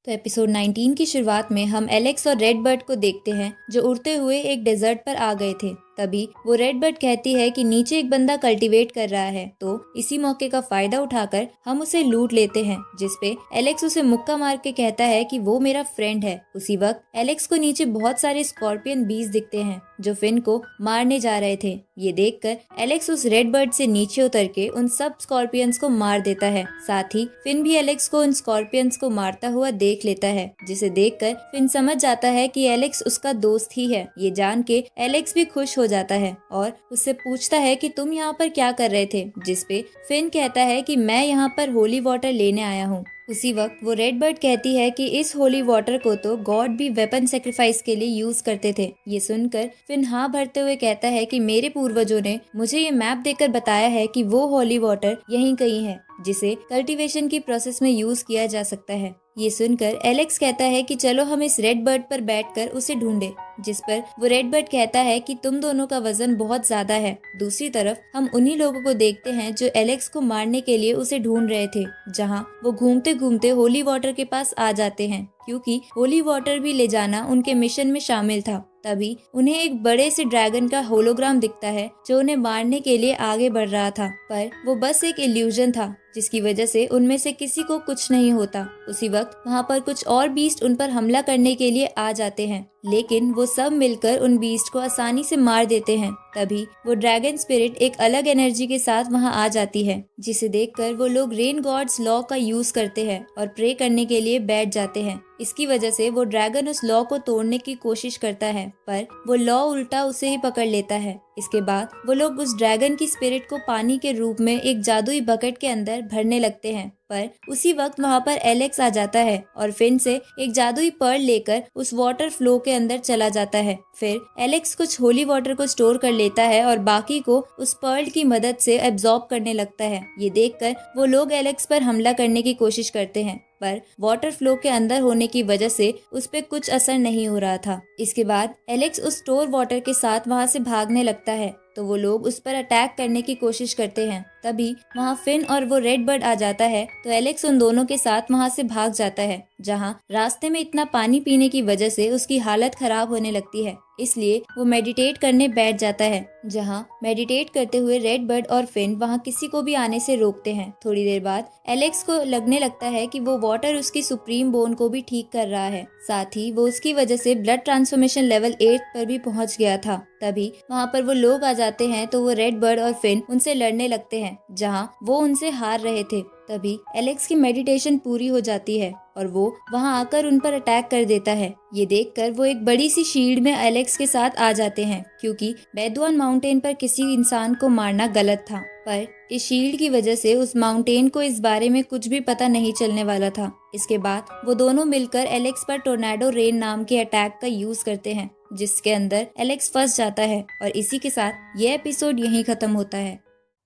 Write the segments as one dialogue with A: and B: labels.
A: तो एपिसोड 19 की शुरुआत में हम एलेक्स और रेड बर्ड को देखते हैं जो उड़ते हुए एक डेजर्ट पर आ गए थे। तभी वो रेड बर्ड कहती है कि नीचे एक बंदा कल्टीवेट कर रहा है, तो इसी मौके का फायदा उठाकर हम उसे लूट लेते हैं, जिसपे एलेक्स उसे मुक्का मार के कहता है कि वो मेरा फ्रेंड है। उसी वक्त एलेक्स को नीचे बहुत सारे स्कॉर्पियन बीज दिखते हैं जो फिन को मारने जा रहे थे। ये देखकर एलेक्स उस रेड बर्ड से नीचे उतर के उन सब स्कॉर्पियंस को मार देता है। साथ ही फिन भी एलेक्स को उन स्कॉर्पियंस को मारता हुआ देख लेता है, जिसे देखकर फिन समझ जाता है कि एलेक्स उसका दोस्त ही है। ये जान के एलेक्स भी खुश हो जाता है और उससे पूछता है कि तुम यहाँ पर क्या कर रहे थे, जिसपे फिन कहता है कि मैं यहाँ पर होली वाटर लेने आया हूँ। उसी वक्त वो रेड बर्ड कहती है कि इस होली वाटर को तो गॉड भी वेपन सेक्रीफाइस के लिए यूज करते थे। ये सुनकर फिन हाँ भरते हुए कहता है कि मेरे पूर्वजों ने मुझे ये मैप देकर बताया है कि वो होली वाटर यहीं कहीं है, जिसे कल्टीवेशन की प्रोसेस में यूज किया जा सकता है। ये सुनकर एलेक्स कहता है कि चलो हम इस रेड बर्ड पर बैठकर उसे ढूंढे, जिस पर वो रेड बर्ड कहता है कि तुम दोनों का वजन बहुत ज्यादा है। दूसरी तरफ हम उन्हीं लोगों को देखते हैं जो एलेक्स को मारने के लिए उसे ढूंढ रहे थे, जहां वो घूमते घूमते होली वाटर के पास आ जाते हैं, क्योंकि होली वाटर भी ले जाना उनके मिशन में शामिल था। तभी उन्हें एक बड़े से ड्रैगन का होलोग्राम दिखता है जो उन्हें मारने के लिए आगे बढ़ रहा था, पर वो बस एक इल्यूजन था, जिसकी वजह से उनमें से किसी को कुछ नहीं होता। उसी वक्त वहाँ पर कुछ और बीस्ट उन पर हमला करने के लिए आ जाते हैं, लेकिन वो सब मिलकर उन बीस्ट को आसानी से मार देते हैं। तभी वो ड्रैगन स्पिरिट एक अलग एनर्जी के साथ वहाँ आ जाती है, जिसे देखकर वो लोग रेन गॉड्स लॉ का यूज करते हैं और प्रे करने के लिए बैठ जाते हैं। इसकी वजह से वो ड्रैगन उस लॉ को तोड़ने की कोशिश करता है, पर वो लॉ उल्टा उसे ही पकड़ लेता है। इसके बाद वो लोग उस ड्रैगन की स्पिरिट को पानी के रूप में एक जादुई बकेट के अंदर भरने लगते हैं, पर उसी वक्त वहाँ पर एलेक्स आ जाता है और फिन से एक जादुई पर्ल लेकर उस वाटर फ्लो के अंदर चला जाता है। फिर एलेक्स कुछ होली वाटर को स्टोर कर लेता है और बाकी को उस पर्ल की मदद से एब्जॉर्ब करने लगता है। ये देखकर वो लोग एलेक्स पर हमला करने की कोशिश करते हैं, पर वाटर फ्लो के अंदर होने की वजह से उस पे कुछ असर नहीं हो रहा था। इसके बाद एलेक्स उस स्टोर वाटर के साथ वहाँ से भागने लगता है, तो वो लोग उस पर अटैक करने की कोशिश करते हैं। तभी वहाँ फिन और वो रेड बर्ड आ जाता है, तो एलेक्स उन दोनों के साथ वहाँ से भाग जाता है, जहाँ रास्ते में इतना पानी पीने की वजह से उसकी हालत खराब होने लगती है। इसलिए वो मेडिटेट करने बैठ जाता है, जहाँ मेडिटेट करते हुए रेड बर्ड और फिन वहाँ किसी को भी आने से रोकते हैं। थोड़ी देर बाद एलेक्स को लगने लगता है कि वो वाटर उसकी सुप्रीम बोन को भी ठीक कर रहा है, साथ ही वो उसकी वजह से ब्लड ट्रांसफॉर्मेशन लेवल 8 पर भी पहुंच गया था। तभी वहाँ पर वो लोग आ जाते हैं, तो वो रेड बर्ड और फिन उनसे लड़ने लगते हैं, जहाँ वो उनसे हार रहे थे। तभी एलेक्स की मेडिटेशन पूरी हो जाती है और वो वहां आकर उन पर अटैक कर देता है। ये देखकर वो एक बड़ी सी शील्ड में एलेक्स के साथ आ जाते हैं, क्योंकि बेदुआन माउंटेन पर किसी इंसान को मारना गलत था, पर इस शील्ड की वजह से उस माउंटेन को इस बारे में कुछ भी पता नहीं चलने वाला था। इसके बाद वो दोनों मिलकर एलेक्स पर टोर्नेडो रेन नाम के अटैक का यूज करते हैं, जिसके अंदर एलेक्स फंस जाता है और इसी के साथ ये एपिसोड यहीं खत्म होता है।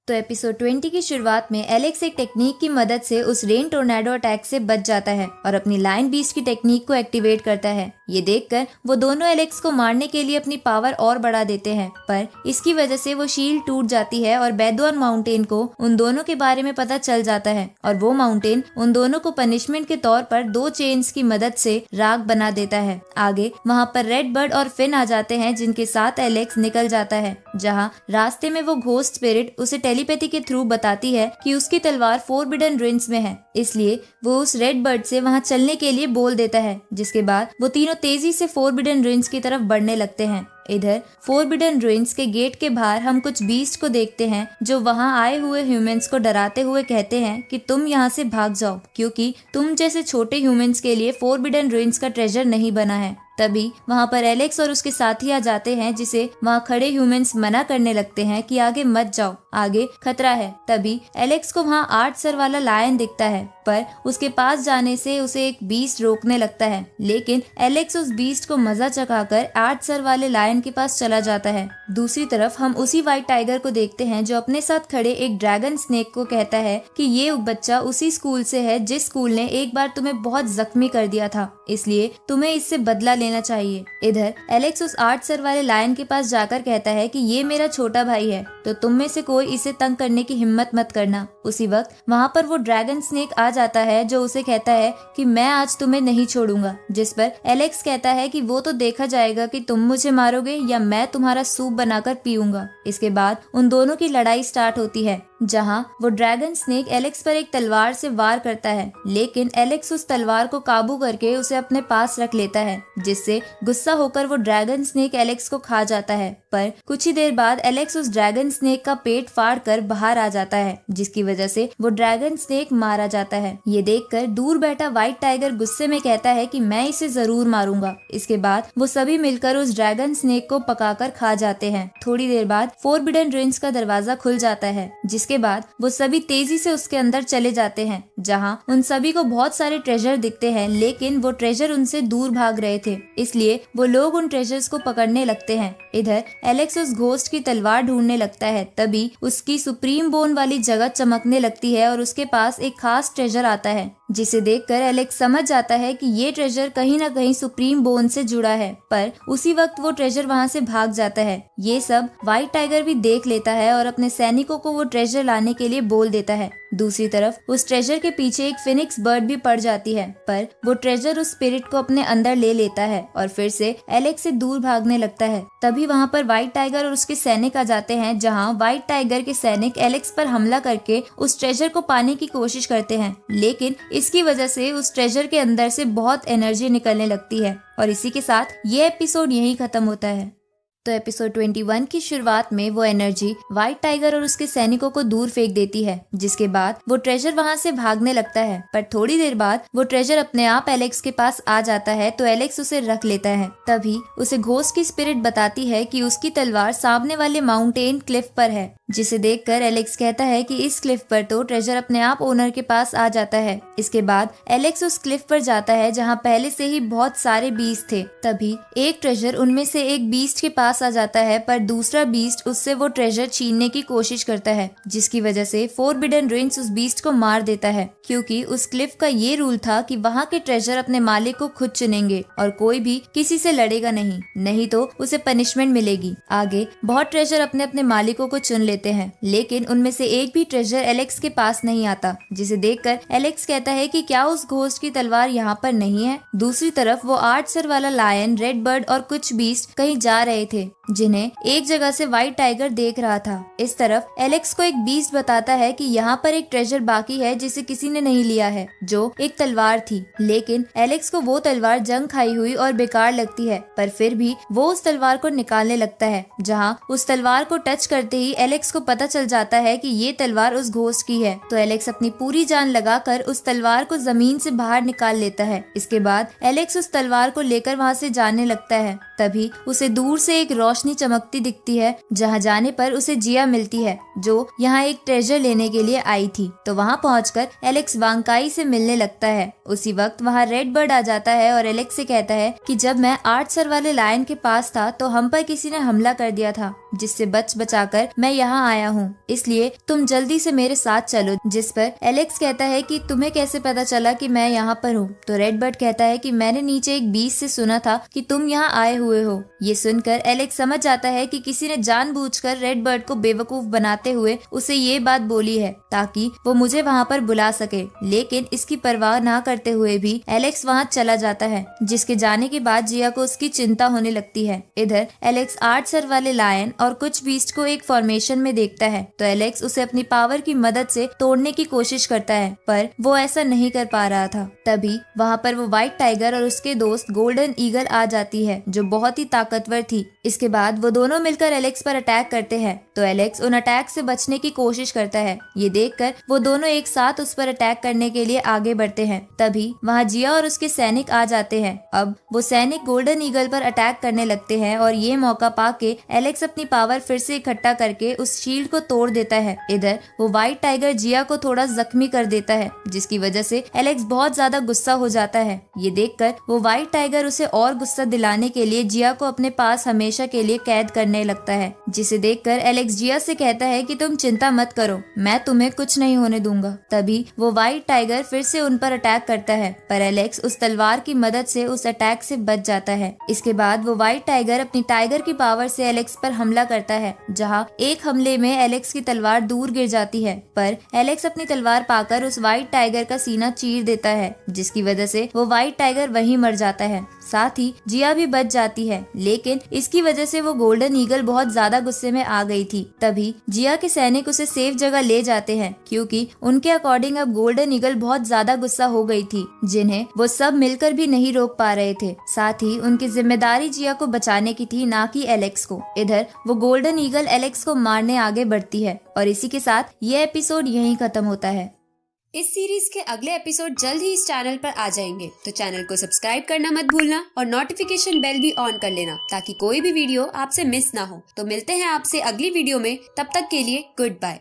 A: तो एपिसोड 20 की शुरुआत में एलेक्स एक टेक्निक की मदद से उस रेन टोर्नेडो अटैक से बच जाता है और अपनी लायन बीस्ट की टेक्निक को एक्टिवेट करता है। ये देखकर वो दोनों एलेक्स को मारने के लिए अपनी पावर और बढ़ा देते हैं, पर इसकी वजह से वो शील्ड टूट जाती है और बेदुआन माउंटेन को उन दोनों के बारे में पता चल जाता है और वो माउंटेन उन दोनों को पनिशमेंट के तौर पर 2 चेन्स की मदद से राख बना देता है। आगे वहाँ पर रेड बर्ड और फिन आ जाते हैं, जिनके साथ एलेक्स निकल जाता है, जहाँ रास्ते में वो घोस्ट स्पिरिट उसे टेलीपैथी के थ्रू बताती है कि उसकी तलवार फोरबिडन रिंग्स में है, इसलिए वो उस रेड बर्ड से वहाँ चलने के लिए बोल देता है। जिसके बाद वो तीनों तेजी से फोरबिडन रिंग्स की तरफ बढ़ने लगते हैं। इधर फोरबिडन रुइंस के गेट के बाहर हम कुछ बीस्ट को देखते हैं, जो वहां आए हुए ह्यूमंस को डराते हुए कहते हैं कि तुम यहाँ से भाग जाओ, क्योंकि तुम जैसे छोटे ह्यूमंस के लिए फोरबिडन रुइंस का ट्रेजर नहीं बना है। तभी वहाँ पर एलेक्स और उसके साथी आ जाते हैं, जिसे वहाँ खड़े ह्यूमंस मना करने लगते हैं कि आगे मत जाओ, आगे खतरा है। तभी एलेक्स को वहाँ 8 सर वाला लायन दिखता है, पर उसके पास जाने से उसे एक बीस्ट रोकने लगता है, लेकिन एलेक्स उस बीस्ट को मजा चखाकर 8 सर वाले लायन के पास चला जाता है। दूसरी तरफ हम उसी व्हाइट टाइगर को देखते हैं, जो अपने साथ खड़े एक ड्रैगन स्नेक को कहता है कि ये बच्चा उसी स्कूल से है जिस स्कूल ने एक बार तुम्हें बहुत जख्मी कर दिया था, इसलिए तुम्हें इससे बदला लेना चाहिए। इधर एलेक्स उस 8 सर वाले लायन के पास जाकर कहता है कि ये मेरा छोटा भाई है, तो तुम में से कोई इसे तंग करने की हिम्मत मत करना। उसी वक्त वहाँ पर वो ड्रैगन स्नेक आ जाता है जो उसे कहता है कि मैं आज तुम्हें नहीं छोड़ूंगा, जिस पर एलेक्स कहता है कि वो तो देखा जाएगा कि तुम मुझे मारोगे या मैं तुम्हारा सूप बनाकर पीऊंगा। इसके बाद उन दोनों की लड़ाई स्टार्ट होती है, जहां वो ड्रैगन स्नेक एलेक्स पर एक तलवार से वार करता है, लेकिन एलेक्स उस तलवार को काबू करके उसे अपने पास रख लेता है, जिससे गुस्सा होकर वो ड्रैगन स्नेक एलेक्स को खा जाता है। पर कुछ ही देर बाद एलेक्स उस ड्रैगन स्नेक का पेट फाड़ कर बाहर आ जाता है, जिसकी वजह से वो ड्रैगन स्नेक मारा जाता है। ये देखकर दूर बैठा व्हाइट टाइगर गुस्से में कहता है कि मैं इसे जरूर मारूंगा। इसके बाद वो सभी मिलकर उस ड्रैगन स्नेक को पकाकर खा जाते हैं। थोड़ी देर बाद फोरबिडन रेंज का दरवाजा खुल जाता है, जिसके बाद वो सभी तेजी से उसके अंदर चले जाते हैं, जहां उन सभी को बहुत सारे ट्रेजर दिखते हैं, लेकिन वो ट्रेजर उनसे दूर भाग रहे थे, इसलिए वो लोग उन ट्रेजर्स को पकड़ने लगते हैं। इधर एलेक्स उस घोस्ट की तलवार ढूंढने लगता है, तभी उसकी सुप्रीम बोन वाली जगह चमकने लगती है और उसके पास एक खास ट्रेजर आता है, जिसे देखकर एलेक्स समझ जाता है कि ये ट्रेजर कहीं न कहीं सुप्रीम बोन से जुड़ा है। पर उसी वक्त वो ट्रेजर वहाँ से भाग जाता है। ये सब व्हाइट टाइगर भी देख लेता है और अपने सैनिकों को वो ट्रेजर लाने के लिए बोल देता है। दूसरी तरफ उस ट्रेजर के पीछे एक फिनिक्स बर्ड भी पड़ जाती है, पर वो ट्रेजर उस स्पिरिट को अपने अंदर ले लेता है और फिर से एलेक्स से दूर भागने लगता है। तभी वहाँ पर व्हाइट टाइगर और उसके सैनिक आ जाते हैं, जहाँ व्हाइट टाइगर के सैनिक एलेक्स पर हमला करके उस ट्रेजर को पाने की कोशिश करते हैं, लेकिन इसकी वजह से उस ट्रेजर के अंदर से बहुत एनर्जी निकलने लगती है। और इसी के साथ ये एपिसोड यहीं खत्म होता है। तो एपिसोड 21 की शुरुआत में वो एनर्जी व्हाइट टाइगर और उसके सैनिकों को दूर फेंक देती है, जिसके बाद वो ट्रेजर वहाँ से भागने लगता है। पर थोड़ी देर बाद वो ट्रेजर अपने आप एलेक्स के पास आ जाता है, तो एलेक्स उसे रख लेता है। तभी उसे घोस्ट की स्पिरिट बताती है कि उसकी तलवार सामने वाले माउंटेन क्लिफ पर है, जिसे देखकर एलेक्स कहता है कि इस क्लिफ पर तो ट्रेजर अपने आप ओनर के पास आ जाता है। इसके बाद एलेक्स उस क्लिफ पर जाता है जहाँ पहले से ही बहुत सारे बीस्ट थे। तभी एक ट्रेजर उनमें से एक बीस्ट के पास आ जाता है, पर दूसरा बीस्ट उससे वो ट्रेजर छीनने की कोशिश करता है, जिसकी वजह से फोरबिडन रेंज उस बीस्ट को मार देता है, क्योंकि उस क्लिफ का ये रूल था कि वहाँ के ट्रेजर अपने मालिक को खुद चुनेंगे और कोई भी किसी से लड़ेगा नहीं तो उसे पनिशमेंट मिलेगी। आगे बहुत ट्रेजर अपने अपने मालिकों को चुन लेते हैं, लेकिन उनमें से एक भी ट्रेजर एलेक्स के पास नहीं आता, जिसे देखकर एलेक्स कहता है कि क्या उस घोस्ट की तलवार यहाँ पर नहीं है। दूसरी तरफ वो 8 सर वाला लायन, रेड बर्ड और कुछ बीस्ट कहीं जा रहे थे, जिन्हें एक जगह से व्हाइट टाइगर देख रहा था। इस तरफ एलेक्स को एक बीस्ट बताता है कि यहाँ पर एक ट्रेजर बाकी है जिसे किसी ने नहीं लिया है, जो एक तलवार थी, लेकिन एलेक्स को वो तलवार जंग खाई हुई और बेकार लगती है, पर फिर भी वो उस तलवार को निकालने लगता है, जहाँ उस तलवार को टच करते ही एलेक्स को पता चल जाता है कि ये तलवार उस घोस्ट की है। तो एलेक्स अपनी पूरी जान लगाकर उस तलवार को जमीन से बाहर निकाल लेता है। इसके बाद एलेक्स उस तलवार को लेकर वहाँ से जाने लगता है। तभी उसे दूर से एक रोशनी चमकती दिखती है, जहाँ जाने पर उसे जिया मिलती है, जो यहाँ एक ट्रेजर लेने के लिए आई थी। तो वहाँ पहुंचकर एलेक्स वांकाई से मिलने लगता है। उसी वक्त वहाँ रेड बर्ड आ जाता है और एलेक्स से कहता है कि जब मैं 8 सर वाले लायन के पास था तो हम पर किसी ने हमला कर दिया था, जिससे बचाकर मैं यहाँ आया हूँ, इसलिए तुम जल्दी से मेरे साथ चलो। जिस पर एलेक्स कहता है कि तुम्हें कैसे पता चला कि मैं यहाँ पर हूँ। तो रेड बर्ड कहता है कि मैंने नीचे एक बीस्ट से सुना था कि तुम यहाँ आए हुए हो। ये सुनकर एलेक्स समझ जाता है कि किसी ने जानबूझकर रेड बर्ड को बेवकूफ बनाते हुए उसे ये बात बोली है, ताकि वो मुझे वहाँ पर बुला सके। लेकिन इसकी परवाह ना करते हुए भी एलेक्स वहाँ चला जाता है, जिसके जाने के बाद जिया को उसकी चिंता होने लगती है। इधर एलेक्स 8 सर वाले लायन और कुछ बीस्ट को एक फॉर्मेशन में देखता है, तो एलेक्स उसे अपनी पावर की मदद से तोड़ने की कोशिश करता है, पर वो ऐसा नहीं कर पा रहा था। तभी वहाँ पर वो व्हाइट टाइगर और उसके दोस्त गोल्डन ईगल आ जाती है, जो बहुत ही ताकतवर थी। इसके बाद वो दोनों मिलकर एलेक्स पर अटैक करते हैं, तो एलेक्स उन अटैक से बचने की कोशिश करता है। ये देखकर वो दोनों एक साथ उस पर अटैक करने के लिए आगे बढ़ते हैं। तभी वहाँ जिया और उसके सैनिक आ जाते हैं। अब वो सैनिक गोल्डन ईगल पर अटैक करने लगते हैं और ये मौका पाके एलेक्स अपनी पावर फिर से इकट्ठा करके उस शील्ड को तोड़ देता है। इधर वो व्हाइट टाइगर जिया को थोड़ा जख्मी कर देता है, जिसकी वजह से एलेक्स बहुत ज्यादा गुस्सा हो जाता है। ये देखकर वो व्हाइट टाइगर उसे और गुस्सा दिलाने के लिए जिया को अपने पास हमेशा हमेशा के लिए कैद करने लगता है, जिसे देखकर एलेक्स जिया से कहता है कि तुम चिंता मत करो, मैं तुम्हें कुछ नहीं होने दूंगा। तभी वो व्हाइट टाइगर फिर से उन पर अटैक करता है, पर एलेक्स उस तलवार की मदद से उस अटैक से बच जाता है। इसके बाद वो व्हाइट टाइगर अपनी टाइगर की पावर से एलेक्स पर हमला करता है, जहां एक हमले में एलेक्स की तलवार दूर गिर जाती है, पर एलेक्स अपनी तलवार पाकर उस व्हाइट टाइगर का सीना चीर देता है, जिसकी वजह से वो व्हाइट टाइगर वहीं मर जाता है। साथ ही जिया भी बच जाती है, लेकिन इसकी वजह से वो गोल्डन ईगल बहुत ज्यादा गुस्से में आ गई थी। तभी जिया के सैनिक उसे सेफ जगह ले जाते हैं, क्योंकि उनके अकॉर्डिंग अब गोल्डन ईगल बहुत ज्यादा गुस्सा हो गई थी, जिन्हें वो सब मिलकर भी नहीं रोक पा रहे थे। साथ ही उनकी जिम्मेदारी जिया को बचाने की थी, ना कि एलेक्स को। इधर वो गोल्डन ईगल एलेक्स को मारने आगे बढ़ती है और इसी के साथ ये एपिसोड यहीं खत्म होता है।
B: इस सीरीज के अगले एपिसोड जल्द ही इस चैनल पर आ जाएंगे, तो चैनल को सब्सक्राइब करना मत भूलना और नोटिफिकेशन बेल भी ऑन कर लेना, ताकि कोई भी वीडियो आपसे मिस ना हो। तो मिलते हैं आपसे अगली वीडियो में, तब तक के लिए गुड बाय।